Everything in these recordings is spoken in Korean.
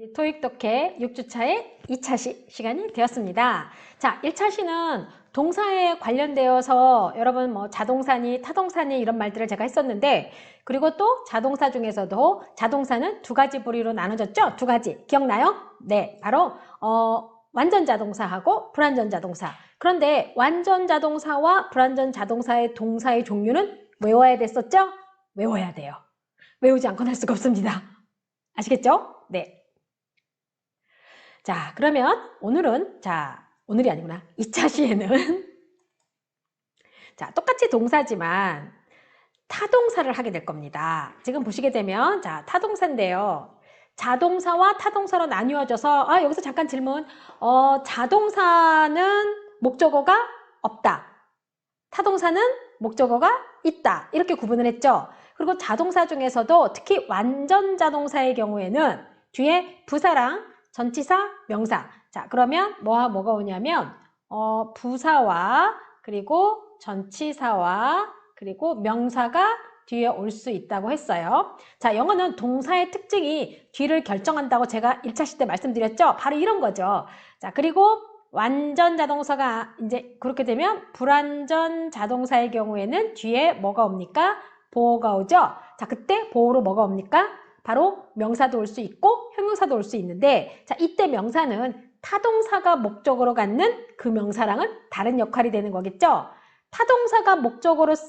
우리 토익 독해 6주차의 2차 시간이 되었습니다. 자, 1차 시는 동사에 관련되어서 여러분 뭐 자동사니 타동사니 이런 말들을 제가 했었는데, 그리고 또 자동사 중에서도 자동사는 두 가지 부류로 나눠졌죠? 두 가지. 기억나요? 네, 바로 완전 자동사하고 불완전 자동사. 그런데 완전 자동사와 불완전 자동사의 동사의 종류는 외워야 됐었죠? 외워야 돼요. 외우지 않고는 할 수가 없습니다. 아시겠죠? 네. 자, 그러면 오늘은, 오늘이 아니구나. 2차 시에는 자, 똑같이 동사지만 타동사를 하게 될 겁니다. 지금 보시게 되면, 자, 타동사인데요. 자동사와 타동사로 나뉘어져서, 여기서 잠깐 질문. 자동사는 목적어가 없다. 타동사는 목적어가 있다. 이렇게 구분을 했죠. 그리고 자동사 중에서도 특히 완전 자동사의 경우에는 뒤에 부사랑 전치사, 명사. 자, 그러면 뭐와 뭐가 오냐면 부사와 그리고 전치사와 그리고 명사가 뒤에 올 수 있다고 했어요. 자, 영어는 동사의 특징이 뒤를 결정한다고 제가 1차 시 때 말씀드렸죠. 바로 이런 거죠. 자, 그리고 완전 자동사가 이제 그렇게 되면 불완전 자동사의 경우에는 뒤에 뭐가 옵니까? 보어가 오죠. 자, 그때 보어로 뭐가 옵니까? 바로 명사도 올 수 있고 형용사도 올 수 있는데, 자, 이때 명사는 타동사가 목적으로 갖는 그 명사랑은 다른 역할이 되는 거겠죠.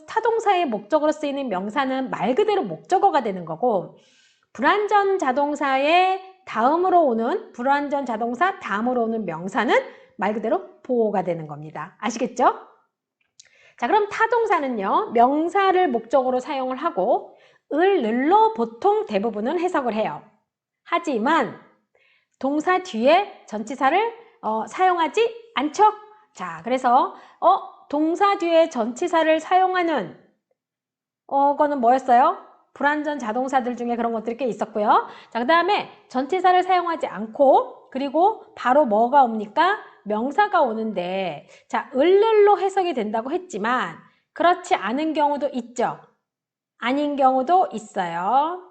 타동사의 목적으로 쓰이는 명사는 말 그대로 목적어가 되는 거고, 불완전 자동사의 다음으로 오는 불완전 자동사 다음으로 오는 명사는 말 그대로 보어가 되는 겁니다. 아시겠죠? 자, 그럼 타동사는요, 명사를 목적으로 사용을 하고 을, 늘로 보통 대부분은 해석을 해요. 하지만 동사 뒤에 전치사를 사용하지 않죠? 자, 그래서 동사 뒤에 전치사를 사용하는 거는 뭐였어요? 불완전 자동사들 중에 그런 것들이 꽤 있었고요. 자, 그 다음에 전치사를 사용하지 않고 그리고 바로 뭐가 옵니까? 명사가 오는데, 자, 을를로 해석이 된다고 했지만 그렇지 않은 경우도 있죠. 아닌 경우도 있어요.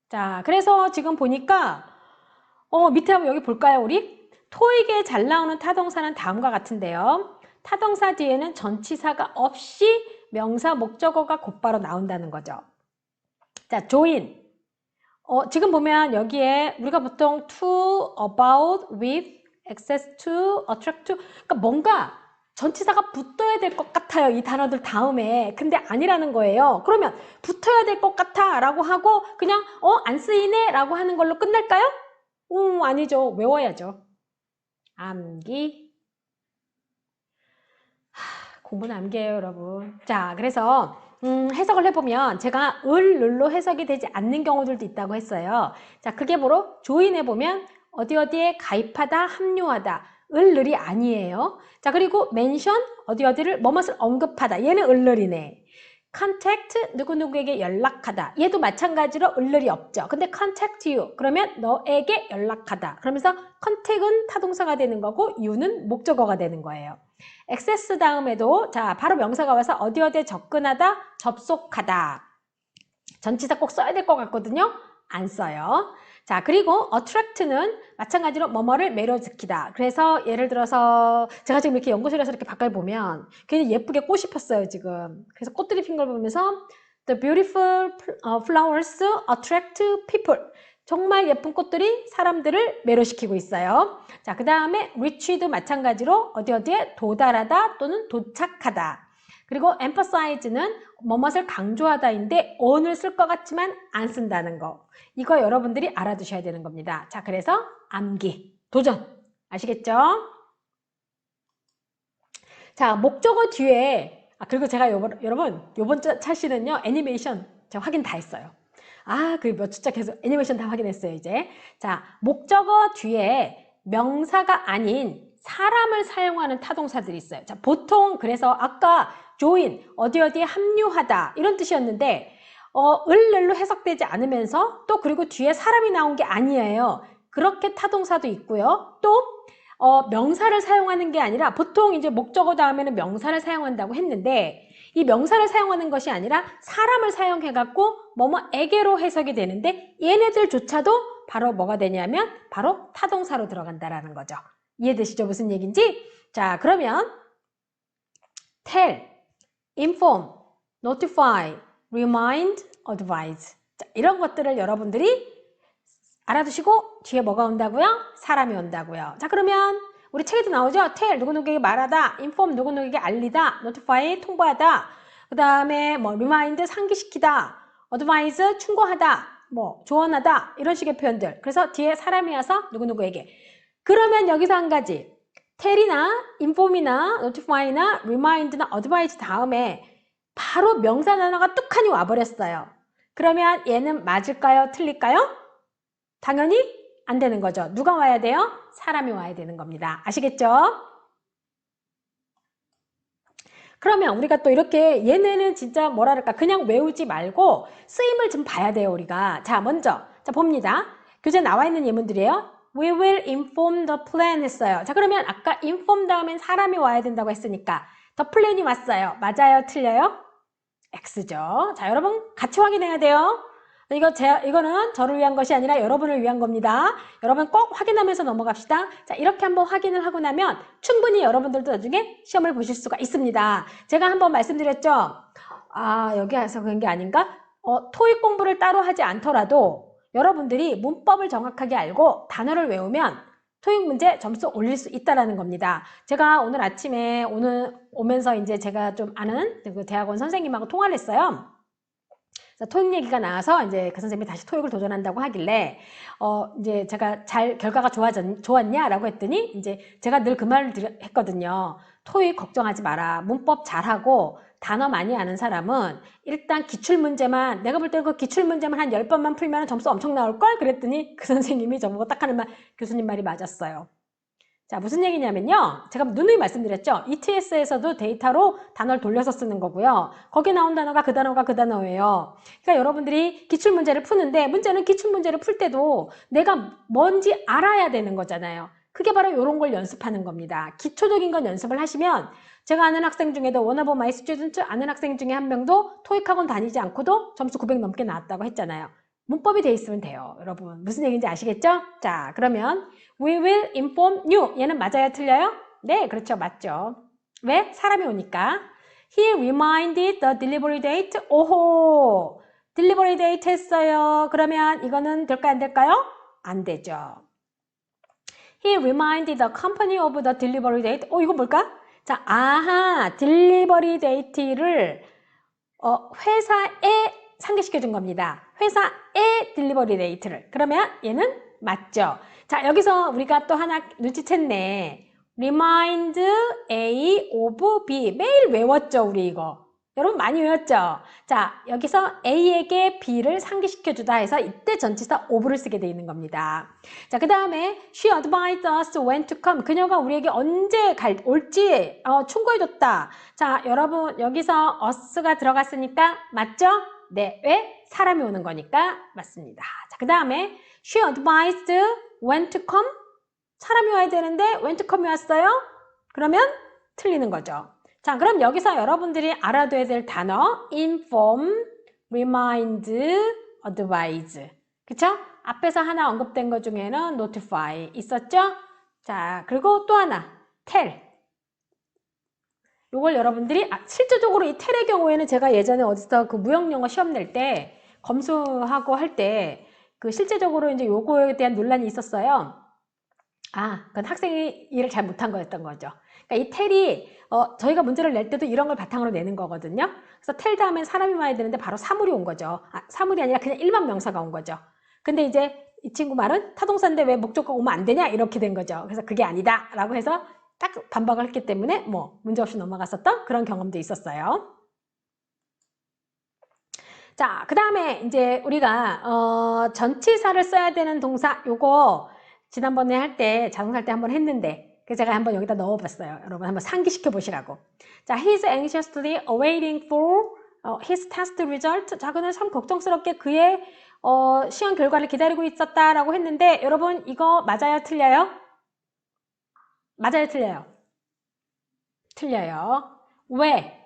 자, 그래서 지금 보니까 밑에 한번 여기 볼까요, 우리? 토익에 잘 나오는 타동사는 다음과 같은데요. 타동사 뒤에는 전치사가 없이 명사 목적어가 곧바로 나온다는 거죠. 자, join. 지금 보면 여기에 우리가 보통 to, about, with, access to, attract to, 그러니까 뭔가 전치사가 붙어야 될 것 같아요, 이 단어들 다음에. 근데 아니라는 거예요. 그러면 붙어야 될 것 같아 라고 하고 그냥 안 쓰이네 라고 하는 걸로 끝날까요? 아니죠. 외워야죠. 암기. 공부는 암기예요, 여러분. 자, 그래서 해석을 해보면 제가 을, 늘로 해석이 되지 않는 경우들도 있다고 했어요. 자, 그게 뭐로? 조인해보면 어디에 가입하다, 합류하다. 을, 늘이 아니에요. 자, 그리고 mention, 어디를 뭐뭇을 언급하다. 얘는 을, 늘이네. contact, 누구누구에게 연락하다. 얘도 마찬가지로 을, 늘이 없죠. 근데 contact you, 그러면 너에게 연락하다. 그러면서 contact은 타동사가 되는 거고 you는 목적어가 되는 거예요. access 다음에도 자, 바로 명사가 와서 어디에 접근하다, 접속하다. 전치사 꼭 써야 될 것 같거든요. 안 써요. 자, 그리고 attract는 마찬가지로 뭐뭐를 매료시키다. 그래서 예를 들어서 제가 지금 이렇게 연구실에서 이렇게 바깥을 보면 괜히 예쁘게 꽃이 폈어요, 지금. 그래서 꽃들이 핀 걸 보면서 the beautiful flowers attract people. 정말 예쁜 꽃들이 사람들을 매료시키고 있어요. 자, 그 다음에 reach도 마찬가지로 어디에 도달하다 또는 도착하다. 그리고 emphasize는 뭐뭇을 강조하다인데 on을 쓸 것 같지만 안 쓴다는 거. 이거 여러분들이 알아두셔야 되는 겁니다. 자, 그래서 암기, 도전. 아시겠죠? 자, 목적어 뒤에 그리고 제가 여러분 요번 차시는요 애니메이션 제가 확인 다 했어요. 그 몇 주차 계속 애니메이션 다 확인했어요, 이제. 자, 목적어 뒤에 명사가 아닌 사람을 사용하는 타동사들이 있어요. 자, 보통 그래서 아까 join, 어디에 합류하다 이런 뜻이었는데 을, 늘로 해석되지 않으면서 또 그리고 뒤에 사람이 나온 게 아니에요. 그렇게 타동사도 있고요. 또 명사를 사용하는 게 아니라 보통 이제 목적어 다음에는 명사를 사용한다고 했는데 이 명사를 사용하는 것이 아니라 사람을 사용해갖고 뭐뭐에게로 해석이 되는데 얘네들조차도 바로 뭐가 되냐면 바로 타동사로 들어간다라는 거죠. 이해되시죠? 무슨 얘기인지? 자, 그러면 tell, inform, notify, remind, advise. 자, 이런 것들을 여러분들이 알아두시고 뒤에 뭐가 온다고요? 사람이 온다고요. 자, 그러면 우리 책에도 나오죠? tell, 누구누구에게 말하다, inform, 누구누구에게 알리다, notify, 통보하다, 그 다음에 뭐 remind, 상기시키다, advise, 충고하다, 뭐 조언하다, 이런 식의 표현들. 그래서 뒤에 사람이 와서 누구누구에게. 그러면 여기서 한 가지, tell이나 inform이나 notify나 remind나 advise 다음에 바로 명사 단어가 뚝하니 와버렸어요. 그러면 얘는 맞을까요? 틀릴까요? 당연히 안 되는 거죠. 누가 와야 돼요? 사람이 와야 되는 겁니다. 아시겠죠? 그러면 우리가 또 이렇게 얘네는 진짜 뭐랄까 그냥 외우지 말고 쓰임을 좀 봐야 돼요, 우리가. 자, 먼저 자 봅니다. 교재에 나와 있는 예문들이에요. We will inform the plan 했어요. 자, 그러면 아까 inform 다음엔 사람이 와야 된다고 했으니까 the plan이 왔어요. 맞아요? 틀려요? X죠. 자, 여러분 같이 확인해야 돼요. 이거는 저를 위한 것이 아니라 여러분을 위한 겁니다. 여러분 꼭 확인하면서 넘어갑시다. 자, 이렇게 한번 확인을 하고 나면 충분히 여러분들도 나중에 시험을 보실 수가 있습니다. 제가 한번 말씀드렸죠. 아, 여기에서 그런 게 아닌가? 토익 공부를 따로 하지 않더라도 여러분들이 문법을 정확하게 알고 단어를 외우면 토익 문제 점수 올릴 수 있다라는 겁니다. 제가 오늘 아침에 오면서 이제 제가 좀 아는 그 대학원 선생님하고 통화를 했어요. 토익 얘기가 나와서 이제 그 선생님이 다시 토익을 도전한다고 하길래 이제 제가 결과가 좋았냐라고 했더니 이제 제가 늘 그 말을 했거든요. 토익 걱정하지 마라. 문법 잘하고 단어 많이 아는 사람은 일단 기출문제만 내가 볼 때는 그 기출문제만 한 10번만 풀면 점수 엄청 나올걸? 그랬더니 그 선생님이 저보고 딱 하는 말, 교수님 말이 맞았어요. 자, 무슨 얘기냐면요. 제가 누누이 말씀드렸죠. ETS에서도 데이터로 단어를 돌려서 쓰는 거고요. 거기 나온 단어가 그 단어가 그 단어예요. 그러니까 여러분들이 기출문제를 푸는데 문제는 기출문제를 풀 때도 내가 뭔지 알아야 되는 거잖아요. 그게 바로 이런 걸 연습하는 겁니다. 기초적인 건 연습을 하시면 제가 아는 학생 중에도 one of my students 아는 학생 중에 한 명도 토익 학원 다니지 않고도 점수 900 넘게 나왔다고 했잖아요. 문법이 돼 있으면 돼요. 여러분 무슨 얘기인지 아시겠죠? 자, 그러면 We will inform you. 얘는 맞아요? 틀려요? 네, 그렇죠. 맞죠. 왜? 사람이 오니까. He reminded the delivery date. 오호! delivery date 했어요. 그러면 이거는 될까요? 안 될까요? 안 되죠. He reminded the company of the delivery date. 이거 뭘까? 자, 아하! delivery date를 회사에 상기시켜 준 겁니다. 회사의 delivery date를. 그러면 얘는 맞죠. 자, 여기서 우리가 또 하나 눈치챘네. remind A of B. 매일 외웠죠, 우리 이거. 여러분 많이 외웠죠? 자, 여기서 A에게 B를 상기시켜 주다 해서 이때 전치사 of를 쓰게 돼 있는 겁니다. 자, 그 다음에 she advised us when to come. 그녀가 우리에게 언제 올지 충고해 줬다. 자, 여러분 여기서 us가 들어갔으니까 맞죠? 네, 왜? 사람이 오는 거니까 맞습니다. 자, 그 다음에 she advised when to come. 사람이 와야 되는데 when to come이 왔어요? 그러면 틀리는 거죠. 자, 그럼 여기서 여러분들이 알아둬야 될 단어 inform, remind, advise. 그쵸? 앞에서 하나 언급된 것 중에는 notify 있었죠? 자, 그리고 또 하나 tell. 요걸 여러분들이 실질적으로 이 tell의 경우에는 제가 예전에 어디서 그 무역영어 시험 낼 때 검수하고 할 때 그 실제적으로 이제 요거에 대한 논란이 있었어요. 그건 학생이 일을 잘 못한 거였던 거죠. 그러니까 이 tell이 저희가 문제를 낼 때도 이런 걸 바탕으로 내는 거거든요. 그래서 tell 다음엔 사람이 와야 되는데 바로 사물이 온 거죠. 사물이 아니라 그냥 일반 명사가 온 거죠. 근데 이제 이 친구 말은 타동사인데 왜 목적어가 오면 안 되냐 이렇게 된 거죠. 그래서 그게 아니다 라고 해서 딱 반박을 했기 때문에 뭐 문제없이 넘어갔었던 그런 경험도 있었어요. 자, 그 다음에 이제 우리가 전치사를 써야 되는 동사 요거 지난번에 할 때 자동차 할 때 한번 했는데 그래서 제가 한번 여기다 넣어봤어요. 여러분 한번 상기시켜 보시라고. 자, he's anxiously awaiting for his test result. 자, 그는 참 걱정스럽게 그의 시험 결과를 기다리고 있었다라고 했는데 여러분 이거 맞아요? 틀려요? 맞아요? 틀려요? 틀려요. 왜?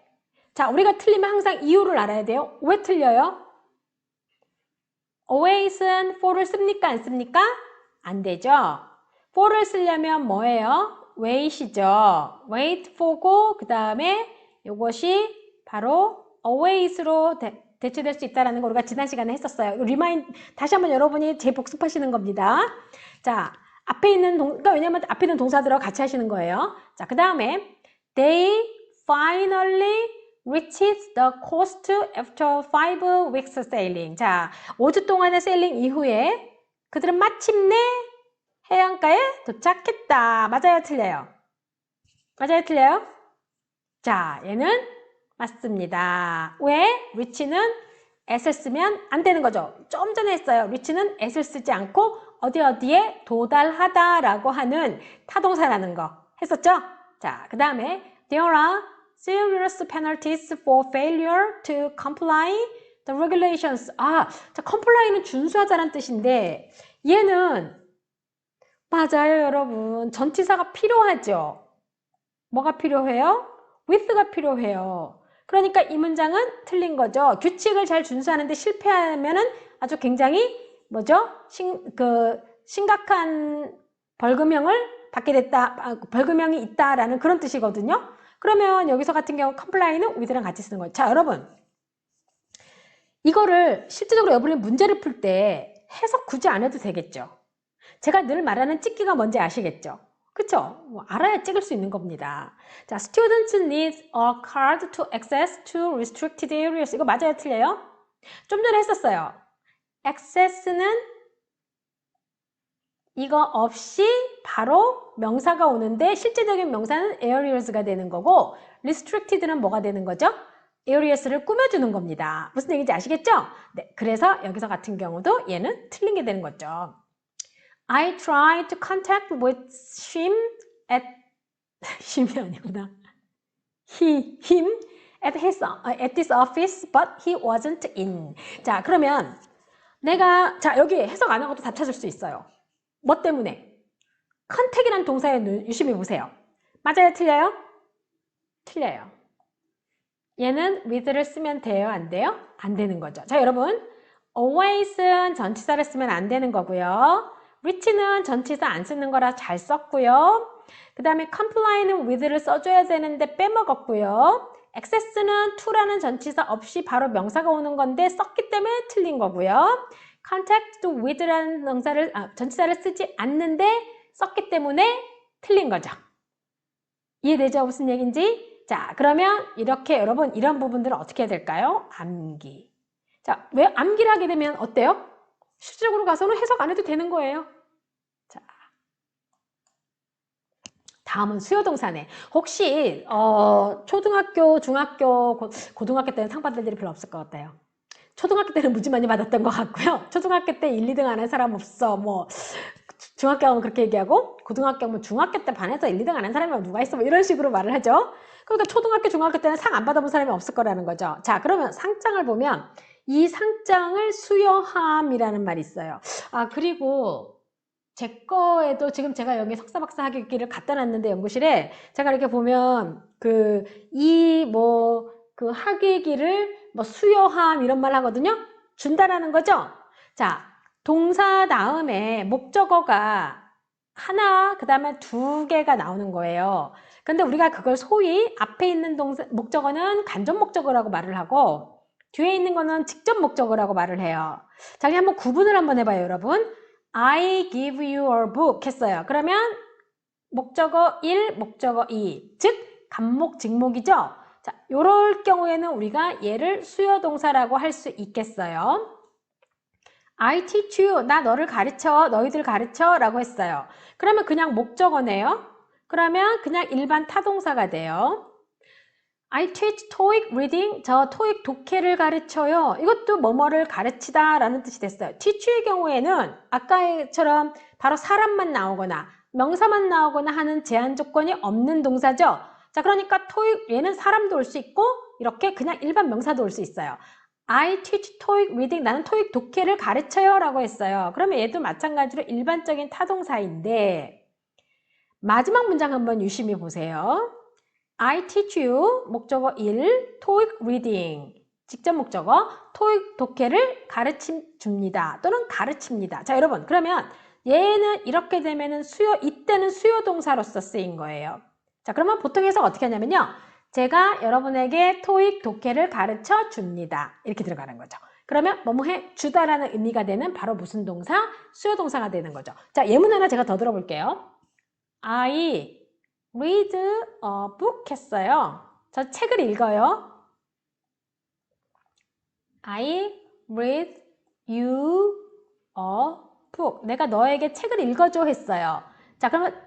자, 우리가 틀리면 항상 이유를 알아야 돼요. 왜 틀려요? always은 for를 씁니까? 안 씁니까? 안 되죠. for를 쓰려면 뭐예요? wait이죠. wait for고 그 다음에 이것이 바로 always로 대체될 수 있다는 거 우리가 지난 시간에 했었어요. 다시 한번 여러분이 재복습하시는 겁니다. 자, 앞에 있는 그러니까 왜냐면 앞에 있는 동사들하고 같이 하시는 거예요. 자, 그 다음에 they finally reached the coast after 5 weeks sailing. 자, 5주 동안의 세일링 이후에 그들은 마침내 해안가에 도착했다. 맞아요, 틀려요? 맞아요, 틀려요? 자, 얘는 맞습니다. 왜? reach는 s를 쓰면 안 되는 거죠. 좀 전에 했어요. reach는 s를 쓰지 않고 어디에 도달하다라고 하는 타동사라는 거 했었죠? 자, 그 다음에 there are serious penalties for failure to comply the regulations. 자, comply는 준수하자라는 뜻인데 얘는 맞아요, 여러분. 전치사가 필요하죠. 뭐가 필요해요? with가 필요해요. 그러니까 이 문장은 틀린 거죠. 규칙을 잘 준수하는데 실패하면은 아주 굉장히 뭐죠? 심각한 벌금형을 받게 됐다, 벌금형이 있다라는 그런 뜻이거든요. 그러면 여기서 같은 경우 comply는 with랑 같이 쓰는 거예요. 자, 여러분. 이거를 실질적으로 여러분이 문제를 풀 때 해석 굳이 안 해도 되겠죠. 제가 늘 말하는 찍기가 뭔지 아시겠죠? 그쵸? 알아야 찍을 수 있는 겁니다. 자, students need a card to access to restricted areas. 이거 맞아요, 틀려요? 좀 전에 했었어요. access는 이거 없이 바로 명사가 오는데 실제적인 명사는 areas가 되는 거고 restricted는 뭐가 되는 거죠? areas를 꾸며주는 겁니다. 무슨 얘기인지 아시겠죠? 네, 그래서 여기서 같은 경우도 얘는 틀린 게 되는 거죠. I tried to contact with him at him이 아니구나. him at this office, but he wasn't in. 자, 그러면 자, 여기 해석 안 하고도 다 찾을 수 있어요. 뭐 때문에? contact이라는 동사에 유심히 보세요. 맞아요, 틀려요? 틀려요. 얘는 with를 쓰면 돼요, 안 돼요? 안 되는 거죠. 자, 여러분, always는 전치사를 쓰면 안 되는 거고요. reach는 전치사 안 쓰는 거라 잘 썼고요. 그 다음에 comply는 with를 써줘야 되는데 빼먹었고요. access는 to라는 전치사 없이 바로 명사가 오는 건데 썼기 때문에 틀린 거고요. contact with라는 전치사를 쓰지 않는데 썼기 때문에 틀린 거죠. 이해되죠? 무슨 얘기인지? 자, 그러면 이렇게 여러분 이런 부분들은 어떻게 해야 될까요? 암기. 자, 왜 암기를 하게 되면 어때요? 실질적으로 가서는 해석 안 해도 되는 거예요. 자, 다음은 수요동사네. 혹시 초등학교, 중학교, 고등학교 때는 상 받을 일이 별로 없을 것 같아요. 초등학교 때는 무지 많이 받았던 것 같고요. 초등학교 때 1, 2등 안 한 사람 없어. 뭐 중학교 하면 그렇게 얘기하고 고등학교 하면 중학교 때 반에서 1, 2등 안 한 사람이 누가 있어? 뭐 이런 식으로 말을 하죠. 그러니까 초등학교, 중학교 때는 상 안 받아본 사람이 없을 거라는 거죠. 자, 그러면 상장을 보면 이 상장을 수여함이라는 말이 있어요. 그리고 제 거에도 지금 제가 여기 석사 박사 학위기를 갖다 놨는데 연구실에 제가 이렇게 보면 그 학위기를 수여함 이런 말 하거든요. 준다라는 거죠. 자, 동사 다음에 목적어가 하나, 그 다음에 2개가 나오는 거예요. 근데 우리가 그걸 소위 앞에 있는 목적어는 간접 목적어라고 말을 하고 뒤에 있는 거는 직접 목적어라고 말을 해요. 자, 그냥 한번 구분을 한번 해봐요, 여러분. I give you a book 했어요. 그러면 목적어 1, 목적어 2, 즉 간목, 직목이죠. 자, 요럴 경우에는 우리가 얘를 수요동사라고 할 수 있겠어요. I teach you, 나 너를 가르쳐, 너희들 가르쳐 라고 했어요. 그러면 그냥 목적어네요. 그러면 그냥 일반 타동사가 돼요. I teach TOEIC reading, 저 TOEIC 독해를 가르쳐요. 이것도 뭐뭐를 가르치다 라는 뜻이 됐어요. teach의 경우에는 아까처럼 바로 사람만 나오거나 명사만 나오거나 하는 제한 조건이 없는 동사죠. 자, 그러니까 TOEIC, 얘는 사람도 올 수 있고 이렇게 그냥 일반 명사도 올 수 있어요. I teach TOEIC reading, 나는 TOEIC 독해를 가르쳐요 라고 했어요. 그러면 얘도 마찬가지로 일반적인 타동사인데 마지막 문장 한번 유심히 보세요. I teach you 목적어 1, TOEIC reading 직접 목적어 토익 독해를 가르칩니다 또는 가르칩니다. 자, 여러분 그러면 얘는 이렇게 되면은 이때는 수요 동사로서 쓰인 거예요. 자, 그러면 보통 해석 어떻게 하냐면요. 제가 여러분에게 토익 독해를 가르쳐 줍니다. 이렇게 들어가는 거죠. 그러면 뭐뭐 해 주다라는 의미가 되는 바로 무슨 동사? 수요 동사가 되는 거죠. 자, 예문 하나 제가 더 들어볼게요. I read a book 했어요. 저 책을 읽어요. I read you a book. 내가 너에게 책을 읽어줘 했어요. 자, 그러면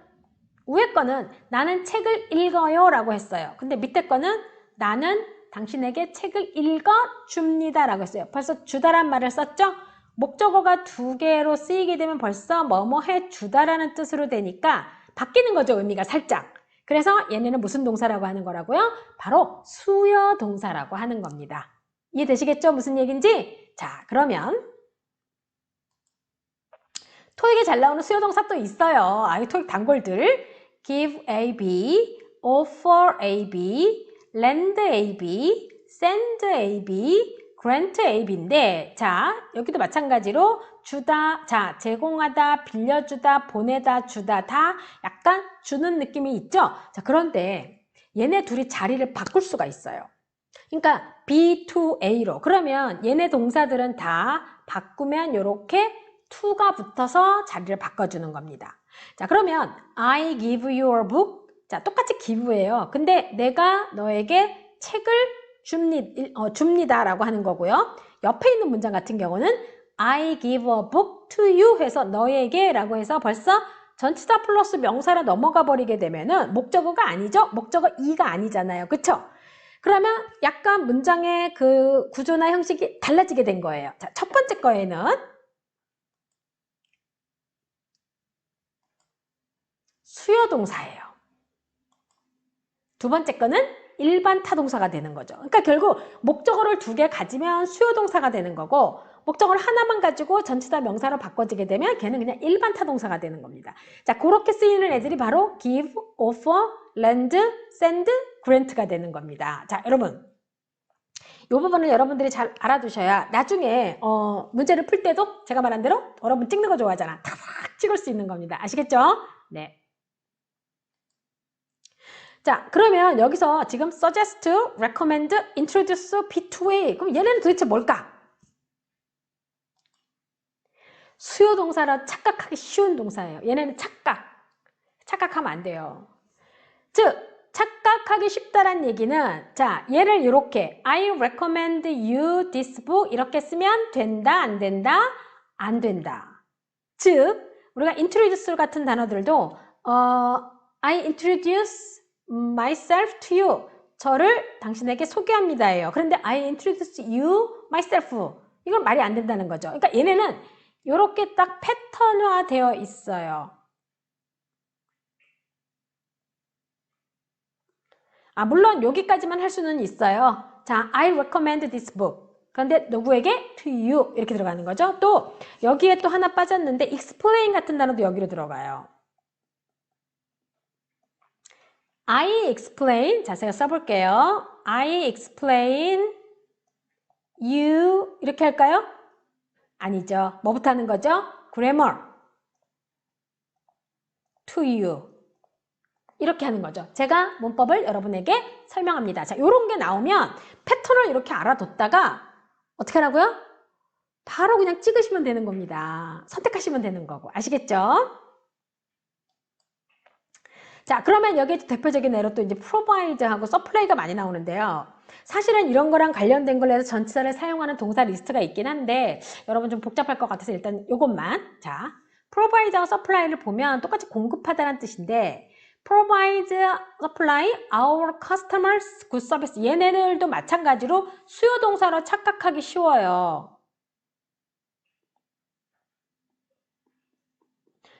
위에 거는 나는 책을 읽어요 라고 했어요. 근데 밑에 거는 나는 당신에게 책을 읽어줍니다 라고 했어요. 벌써 주다란 말을 썼죠? 목적어가 두 개로 쓰이게 되면 벌써 뭐뭐 해주다라는 뜻으로 되니까 바뀌는 거죠. 의미가 살짝. 그래서 얘네는 무슨 동사라고 하는 거라고요? 바로 수요 동사라고 하는 겁니다. 이해되시겠죠? 무슨 얘기인지? 자, 그러면 토익에 잘 나오는 수요 동사 또 있어요. 토익 단골들. give A, B, offer A, B, lend A, B, send A, B, grant A, B인데 자, 여기도 마찬가지로 주다, 자, 제공하다, 빌려주다, 보내다, 주다 다 약간 주는 느낌이 있죠? 자, 그런데 얘네 둘이 자리를 바꿀 수가 있어요. 그러니까 B to A로. 그러면 얘네 동사들은 다 바꾸면 이렇게 to가 붙어서 자리를 바꿔주는 겁니다. 자, 그러면 I give you a book. 자, 똑같이 give예요. 근데 내가 너에게 책을 줍니다 라고 하는 거고요. 옆에 있는 문장 같은 경우는 I give a book to you 해서 너에게 라고 해서 벌써 전치사 플러스 명사로 넘어가 버리게 되면은 목적어가 아니죠? 목적어 2가 아니잖아요. 그쵸? 그러면 약간 문장의 그 구조나 형식이 달라지게 된 거예요. 자, 첫 번째 거에는 수요 동사예요. 두 번째 거는 일반 타동사가 되는 거죠. 그러니까 결국 목적어를 두 개 가지면 수요 동사가 되는 거고 목적어를 하나만 가지고 전치사 명사로 바꿔지게 되면 걔는 그냥 일반 타동사가 되는 겁니다. 자, 그렇게 쓰이는 애들이 바로 give, offer, lend, send, grant가 되는 겁니다. 자, 여러분 이 부분은 여러분들이 잘 알아두셔야 나중에 문제를 풀 때도 제가 말한 대로 여러분 찍는 거 좋아하잖아. 탁 찍을 수 있는 겁니다. 아시겠죠? 네. 자, 그러면 여기서 지금 suggest, recommend, introduce, B2A 그럼 얘네는 도대체 뭘까? 수요 동사라 착각하기 쉬운 동사예요. 얘네는 착각하면 안 돼요. 즉 착각하기 쉽다란 얘기는 자, 얘를 이렇게 I recommend you this book 이렇게 쓰면 된다, 안 된다? 안 된다. 즉 우리가 introduce 같은 단어들도 I introduce myself to you 저를 당신에게 소개합니다예요. 그런데 I introduce you myself 이건 말이 안 된다는 거죠. 그러니까 얘네는 이렇게 딱 패턴화 되어 있어요. 물론 여기까지만 할 수는 있어요. 자, I recommend this book. 그런데 누구에게? To you. 이렇게 들어가는 거죠. 또 여기에 또 하나 빠졌는데 explain 같은 단어도 여기로 들어가요. I explain. 자, 제가 써볼게요. I explain you. 이렇게 할까요? 아니죠. 뭐부터 하는 거죠? grammar. To you. 이렇게 하는 거죠. 제가 문법을 여러분에게 설명합니다. 자, 요런 게 나오면 패턴을 이렇게 알아뒀다가 어떻게 하라고요? 바로 그냥 찍으시면 되는 겁니다. 선택하시면 되는 거고. 아시겠죠? 자, 그러면 여기에 대표적인 예로 또 이제 provide하고 supply가 많이 나오는데요. 사실은 이런 거랑 관련된 걸로 해서 전치사를 사용하는 동사 리스트가 있긴 한데 여러분 좀 복잡할 것 같아서 일단 요것만. 자, provide하고 supply를 보면 똑같이 공급하다는 뜻인데 provide, supply, our customers good service 얘네들도 마찬가지로 수요 동사로 착각하기 쉬워요.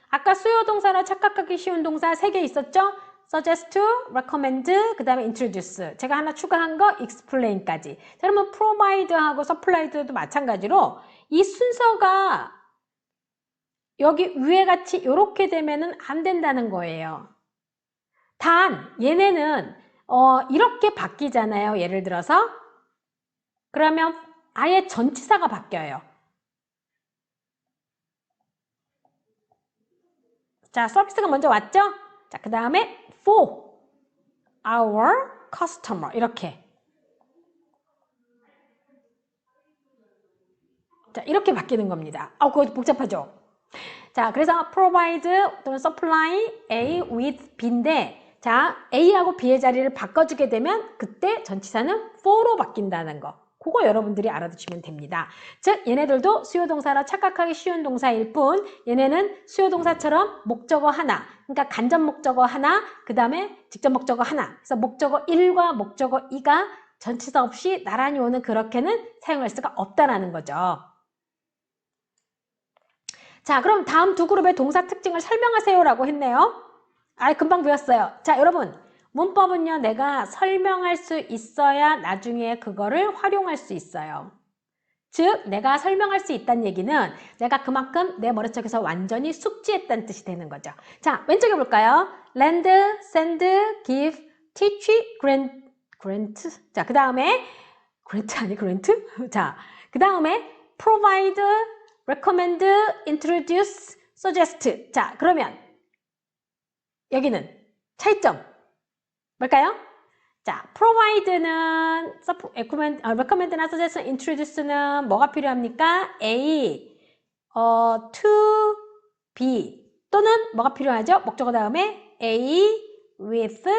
아까 수요 동사로 착각하기 쉬운 동사 3개 있었죠? suggest, recommend, 그 다음에 introduce. 제가 하나 추가한 거 explain까지. 자, 그러면 provide하고 supply도 마찬가지로 이 순서가 여기 위에 같이 이렇게 되면은 안 된다는 거예요. 단 얘네는 이렇게 바뀌잖아요. 예를 들어서. 그러면 아예 전치사가 바뀌어요. 자, 서비스가 먼저 왔죠? 자, 그 다음에 for our customer 이렇게. 자, 이렇게 바뀌는 겁니다. 그거 복잡하죠? 자, 그래서 provide 또는 supply A with B인데, 자, A하고 B의 자리를 바꿔주게 되면 그때 전치사는 for로 바뀐다는 거. 그거 여러분들이 알아두시면 됩니다. 즉, 얘네들도 수요동사라 착각하기 쉬운 동사일 뿐, 얘네는 수요동사처럼 목적어 하나, 그러니까 간접 목적어 하나, 그 다음에 직접 목적어 하나. 그래서 목적어 1과 목적어 2가 전치사 없이 나란히 오는 그렇게는 사용할 수가 없다라는 거죠. 자, 그럼 다음 두 그룹의 동사 특징을 설명하세요라고 했네요. 금방 배웠어요. 자, 여러분, 문법은요, 내가 설명할 수 있어야 나중에 그거를 활용할 수 있어요. 즉, 내가 설명할 수 있다는 얘기는 내가 그만큼 내 머릿속에서 완전히 숙지했다는 뜻이 되는 거죠. 자, 왼쪽에 볼까요? lend, send, give, teach, grant. 자, 그 다음에 grant 아니 grant? 자, 그 다음에 provide, recommend, introduce, suggest. 자, 그러면 여기는 차이점 뭘까요? 자, provide는 recommend나 suggest, introduce는 뭐가 필요합니까? A, to, B 또는 뭐가 필요하죠? 목적어 다음에 A with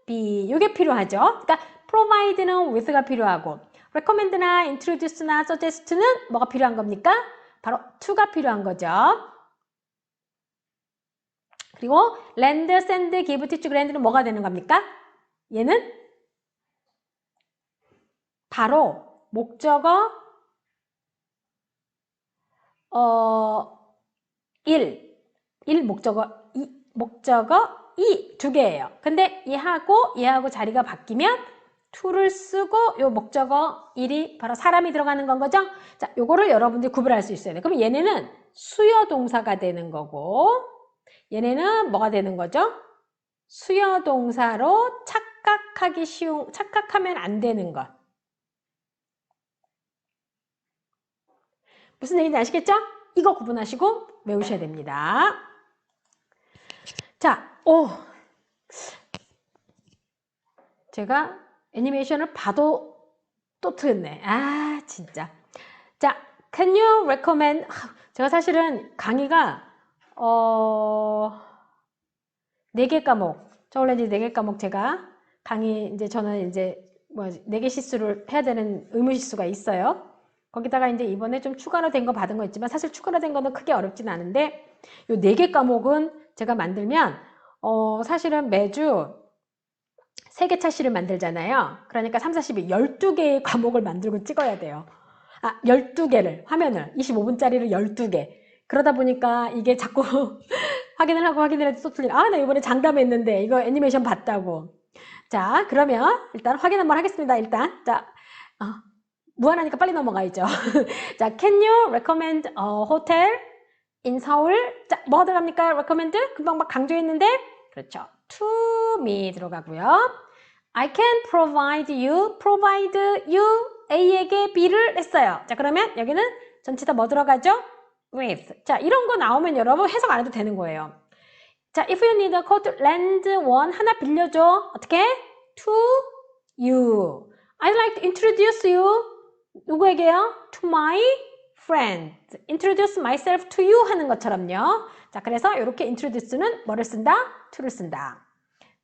B 이게 필요하죠. 그러니까 provide는 with가 필요하고 recommend나 introduce나 suggest는 뭐가 필요한 겁니까? 바로 to가 필요한 거죠. 그리고 lend, send, give, teach, grant는 뭐가 되는 겁니까? 얘는 바로 목적어 1 목적어 2 두 개예요. 근데 얘하고 자리가 바뀌면 to를 쓰고 요 목적어 1이 바로 사람이 들어가는 건 거죠? 자, 요거를 여러분들이 구별할 수 있어야 돼요. 그럼 얘네는 수요 동사가 되는 거고 얘네는 뭐가 되는 거죠? 수요 동사로 착각하면 안 되는 것. 무슨 얘기인지 아시겠죠? 이거 구분하시고 외우셔야 됩니다. 자, 제가 애니메이션을 봐도 또 틀렸네. 진짜. 자, can you recommend? 제가 사실은 강의가 4개 과목. 저 원래 이제 4개 과목 제가 강의 저는 4개 시수를 해야 되는 의무 시수가 있어요. 거기다가 이번에 좀 추가로 된 거 받은 거 있지만 사실 추가로 된 거는 크게 어렵진 않은데 요 4개 과목은 제가 만들면 사실은 매주 3개 차시를 만들잖아요. 그러니까 3, 40이 12개의 과목을 만들고 찍어야 돼요. 12개를 화면을 25분짜리를 12개. 그러다 보니까 이게 자꾸 확인을 해도 또 틀린. 나 이번에 장담했는데 이거 애니메이션 봤다고. 자, 그러면 일단 확인 한번 하겠습니다. 일단 자, 무한하니까 빨리 넘어가야죠. 자, can you recommend a hotel in Seoul? 자, 뭐가 들어갑니까? recommend? 금방 막 강조했는데 그렇죠. to me 들어가고요. I can provide you A에게 B를 했어요. 자, 그러면 여기는 전체 다 뭐 들어가죠? with. 자, 이런 거 나오면 여러분 해석 안 해도 되는 거예요. 자, if you need a coat, lend one. 하나 빌려줘. 어떻게? to you. I'd like to introduce you. 누구에게요? to my friend. introduce myself to you 하는 것처럼요. 자, 그래서 이렇게 introduce는 뭐를 쓴다? to를 쓴다.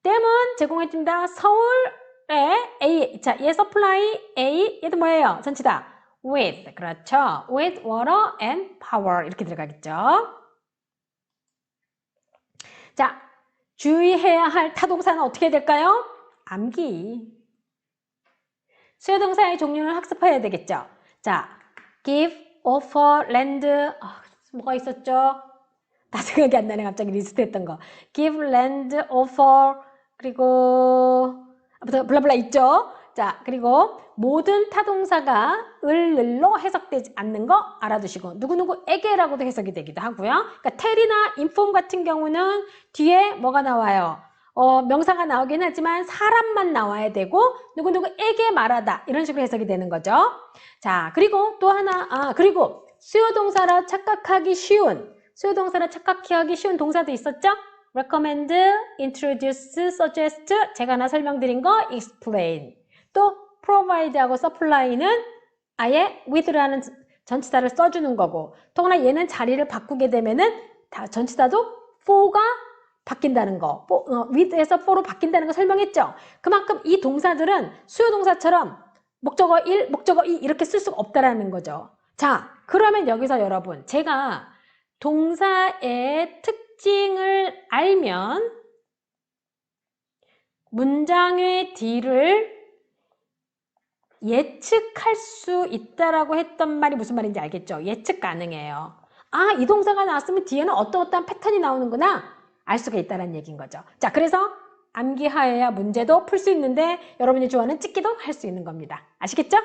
댐은 제공해줍니다. 서울에 A. 자, 얘 supply A. 얘도 뭐예요? 전치다. with. 그렇죠. with water and power. 이렇게 들어가겠죠. 자, 주의해야 할 타동사는 어떻게 될까요? 암기. 수요동사의 종류를 학습해야 되겠죠. 자, give, offer, lend. 뭐가 있었죠? 다 생각이 안 나네. 갑자기 리스트했던 거. give, lend, offer. 그리고 블라블라 있죠. 자, 그리고 모든 타동사가 을로 해석되지 않는 거 알아두시고 누구누구에게라고도 해석이 되기도 하고요. 그러니까 tell이나 inform 같은 경우는 뒤에 뭐가 나와요? 명사가 나오긴 하지만 사람만 나와야 되고 누구누구에게 말하다 이런 식으로 해석이 되는 거죠. 자, 그리고 또 하나, 그리고 수요동사라 착각하기 쉬운 동사도 있었죠? recommend, introduce, suggest, 제가 하나 설명드린 거 explain, 또 provide하고 supply는 아예 with라는 전치사를 써주는 거고, 더구나 얘는 자리를 바꾸게 되면은 전치사도 for가 바뀐다는 거, with에서 for로 바뀐다는 거 설명했죠? 그만큼 이 동사들은 수요동사처럼 목적어 1, 목적어 2 이렇게 쓸 수가 없다라는 거죠. 자, 그러면 여기서 여러분, 제가 동사의 특징을 알면 문장의 뒤를 예측할 수 있다라고 했던 말이 무슨 말인지 알겠죠? 예측 가능해요. 아, 이 동사가 나왔으면 뒤에는 어떠한 패턴이 나오는구나 알 수가 있다는 얘기인 거죠. 자, 그래서 암기하여야 문제도 풀 수 있는데 여러분이 좋아하는 찍기도 할 수 있는 겁니다. 아시겠죠?